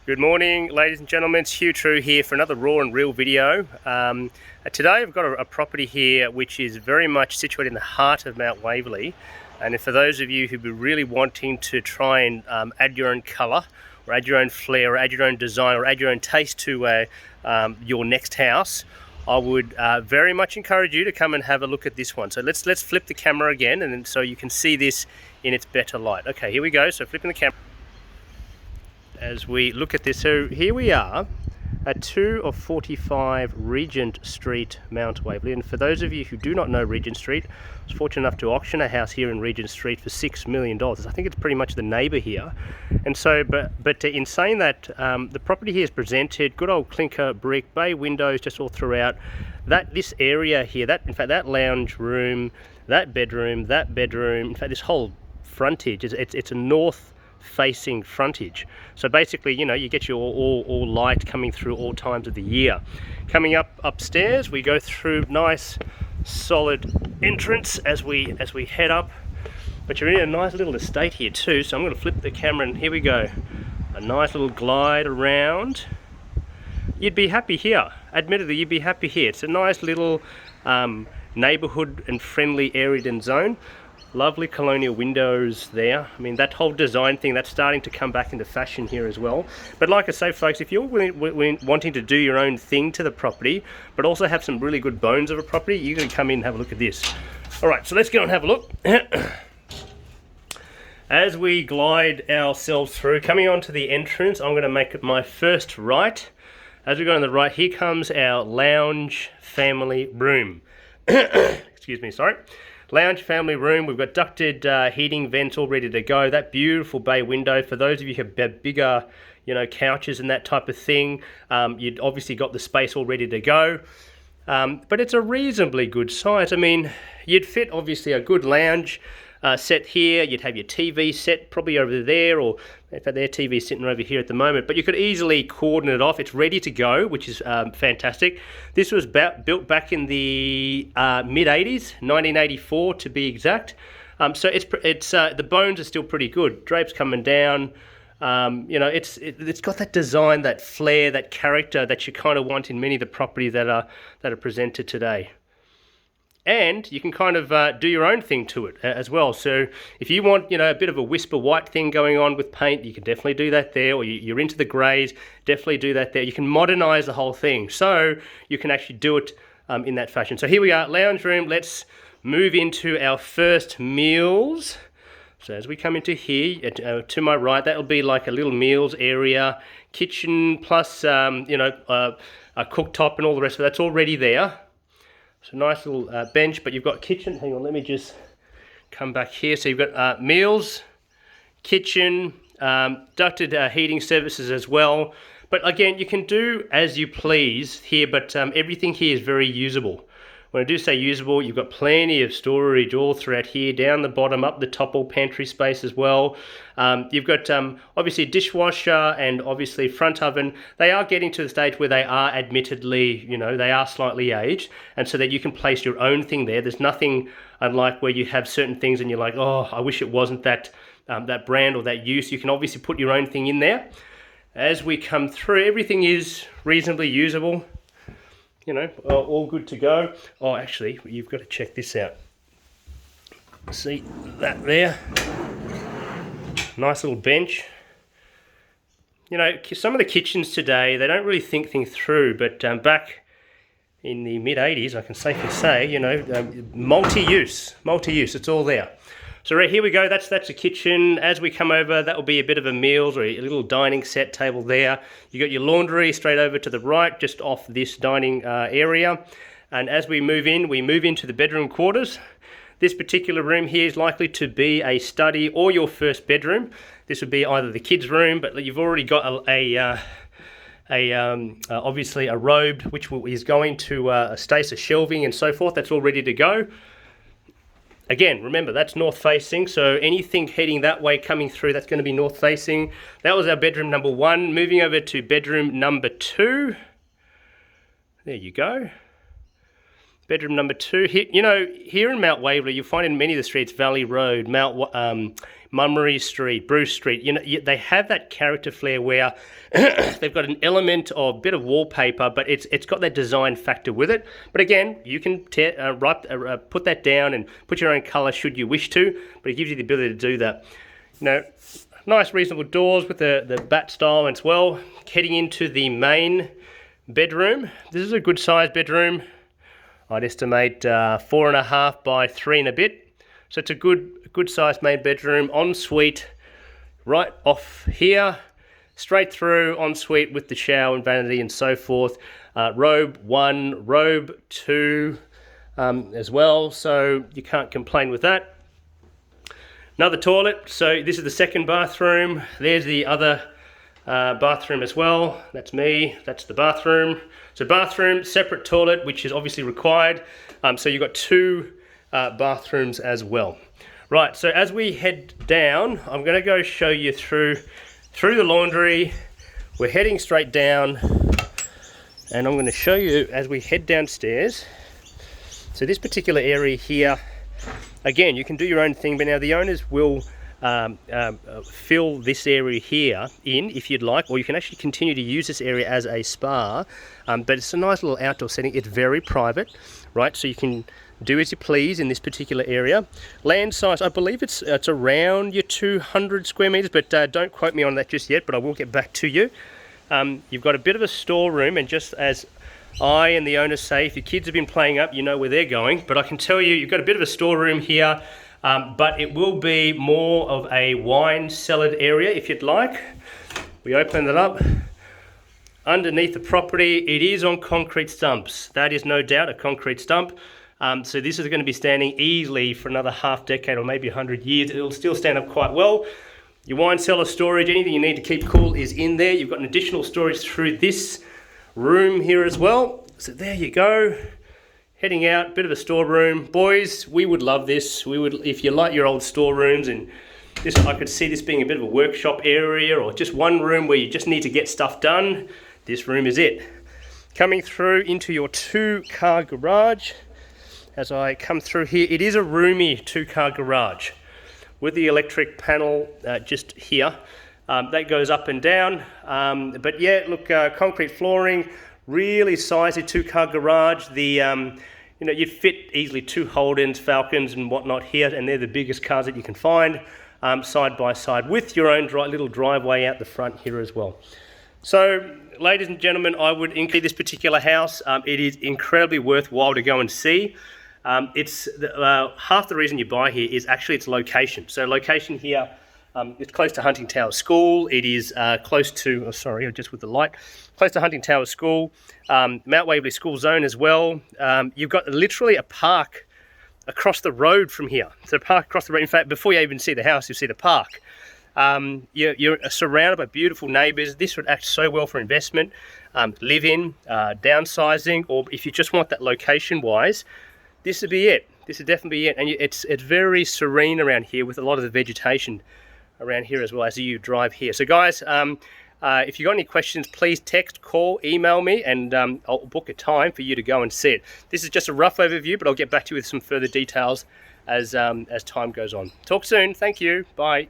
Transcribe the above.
Good morning, ladies and gentlemen. It's Hugh True here for another raw and real video. Today I've got a property here which is very much situated in the heart of Mount Waverley. And for those of you who be really wanting to try and add your own colour, or add your own flair, or add your own design, or add your own taste to your next house, I would very much encourage you to come and have a look at this one. So let's flip the camera again, and then so you can see this in its better light. Okay, here we go. So flipping the camera. As we look at this, so here we are at 2 of 45 Regent Street, Mount Waverley. And for those of you who do not know Regent Street, I was fortunate enough to auction a house here in Regent Street for $6 million. I think it's pretty much the neighbour here. And so, but in saying that, the property here is presented, good old clinker brick, bay windows just all throughout. This area here, in fact, that lounge room, that bedroom, in fact, this whole frontage, it's a north facing frontage, so basically, you know, you get your all light coming through all times of the year. Coming upstairs, we go through nice solid entrance as we head up, but you're in a nice little estate here too. So I'm going to flip the camera, and here we go, a nice little glide around. You'd be happy here, admittedly, you'd be happy here. It's a nice little neighborhood and friendly area and zone. Lovely colonial windows there. I mean, that whole design thing, that's starting to come back into fashion here as well. But like I say, folks, if you're wanting to do your own thing to the property, but also have some really good bones of a property, you can come in and have a look at this. All right, so let's go and have a look. As we glide ourselves through, coming onto the entrance, I'm going to make it my first right. As we go on the right, here comes our lounge family room. Excuse me, sorry. Lounge family room. We've got ducted heating vents all ready to go. That beautiful bay window. For those of you who have bigger, you know, couches and that type of thing, you'd obviously got the space all ready to go. But it's a reasonably good size. I mean, you'd fit obviously a good lounge set here. You'd have your TV set probably over there, or in fact their TV's sitting over here at the moment, but you could easily cordon it off. It's ready to go, which is fantastic. This was built back in the mid-80s, 1984 to be exact. So it's the bones are still pretty good. Drapes coming down. You know, it's got that design, that flair, that character that you kind of want in many of the properties that are presented today. And you can kind of do your own thing to it as well. So if you want, you know, a bit of a whisper white thing going on with paint, you can definitely do that there. Or you're into the greys, definitely do that there. You can modernize the whole thing, so you can actually do it in that fashion. So here we are, lounge room. Let's move into our first meals. So as we come into here, to my right, that'll be like a little meals area, kitchen plus, you know, a cooktop and all the rest of it. That's already there. So nice little bench, but you've got kitchen. Hang on, let me just come back here. So you've got meals, kitchen, ducted heating services as well. But again, you can do as you please here, but everything here is very usable. When I do say usable, you've got plenty of storage all throughout here, down the bottom, up the top, all pantry space as well. You've got obviously dishwasher and obviously front oven. They are getting to the stage where they are admittedly, you know, they are slightly aged, and so that you can place your own thing there. There's nothing unlike where you have certain things and you're like, oh, I wish it wasn't that, that brand or that use. You can obviously put your own thing in there. As we come through, everything is reasonably usable. You know, all good to go. Oh, actually, you've got to check this out. See that there? Nice little bench. You know, some of the kitchens today, they don't really think things through, but back in the mid-80s, I can safely say, you know, multi-use, it's all there. So right here we go, that's a kitchen. As we come over, that will be a bit of a meals or a little dining set table there. You got your laundry straight over to the right, just off this dining area. And as we move into the bedroom quarters. This particular room here is likely to be a study or your first bedroom. This would be either the kids' room, but you've already got obviously a robe, which is going to a stasis shelving and so forth. That's all ready to go. Again, remember, that's north facing, so anything heading that way coming through, that's going to be north facing. That was our bedroom number 1. Moving over to bedroom number 2. There you go. Bedroom number 2. Here, you know, here in Mount Waverley, you'll find in many of the streets, Valley Road, Mount Mummery Street, Bruce Street. You know, they have that character flair where they've got an element of bit of wallpaper, but it's got that design factor with it. But again, you can put that down and put your own colour should you wish to, but it gives you the ability to do that. You know, nice reasonable doors with the bat style as well. Heading into the main bedroom. This is a good sized bedroom. I'd estimate 4.5 by 3 and a bit. So it's a good sized main bedroom, ensuite, right off here, straight through ensuite with the shower and vanity and so forth. Robe 1, robe 2 as well, so you can't complain with that. Another toilet, so this is the second bathroom. There's the other bathroom as well. That's me, that's the bathroom. So bathroom, separate toilet, which is obviously required. So you've got 2 bathrooms as well. Right, so as we head down, I'm going to go show you through the laundry. We're heading straight down, and I'm going to show you as we head downstairs. So this particular area here, again, you can do your own thing, but now the owners will fill this area here in if you'd like, or you can actually continue to use this area as a spa, but it's a nice little outdoor setting. It's very private, right, so you can do as you please in this particular area. Land size, I believe it's around your 200 square meters, but don't quote me on that just yet, but I will get back to you. You've got a bit of a storeroom, and just as I and the owners say, if your kids have been playing up, you know where they're going, but I can tell you, you've got a bit of a storeroom here, but it will be more of a wine cellar area if you'd like. We open it up. Underneath the property, it is on concrete stumps. That is no doubt a concrete stump. So this is going to be standing easily for another half decade or maybe 100 years. It'll still stand up quite well. Your wine cellar storage, anything you need to keep cool is in there. You've got an additional storage through this room here as well. So there you go. Heading out, bit of a storeroom. Boys, we would love this. We would, if you like your old storerooms, and this, I could see this being a bit of a workshop area or just one room where you just need to get stuff done. This room is it. Coming through into your 2-car garage. As I come through here, it is a roomy 2-car garage with the electric panel just here. That goes up and down. But yeah, look, concrete flooring, really sizey 2-car garage. The you know, you'd fit easily 2 Holdens, Falcons and whatnot here, and they're the biggest cars that you can find side by side with your own little driveway out the front here as well. So, ladies and gentlemen, I would include this particular house. It is incredibly worthwhile to go and see. It's half the reason you buy here is actually its location. So location here, it's close to Hunting Tower School. It is close to, just with the light, close to Hunting Tower School, Mount Waverley School Zone as well. You've got literally a park across the road from here. So park across the road. In fact, before you even see the house, you see the park. You're surrounded by beautiful neighbours. This would act so well for investment, live-in, downsizing, or if you just want that location-wise, this would be it. This would definitely be it. And it's very serene around here with a lot of the vegetation around here as well as you drive here. So guys, if you've got any questions, please text, call, email me, and I'll book a time for you to go and see it. This is just a rough overview, but I'll get back to you with some further details as time goes on. Talk soon. Thank you. Bye.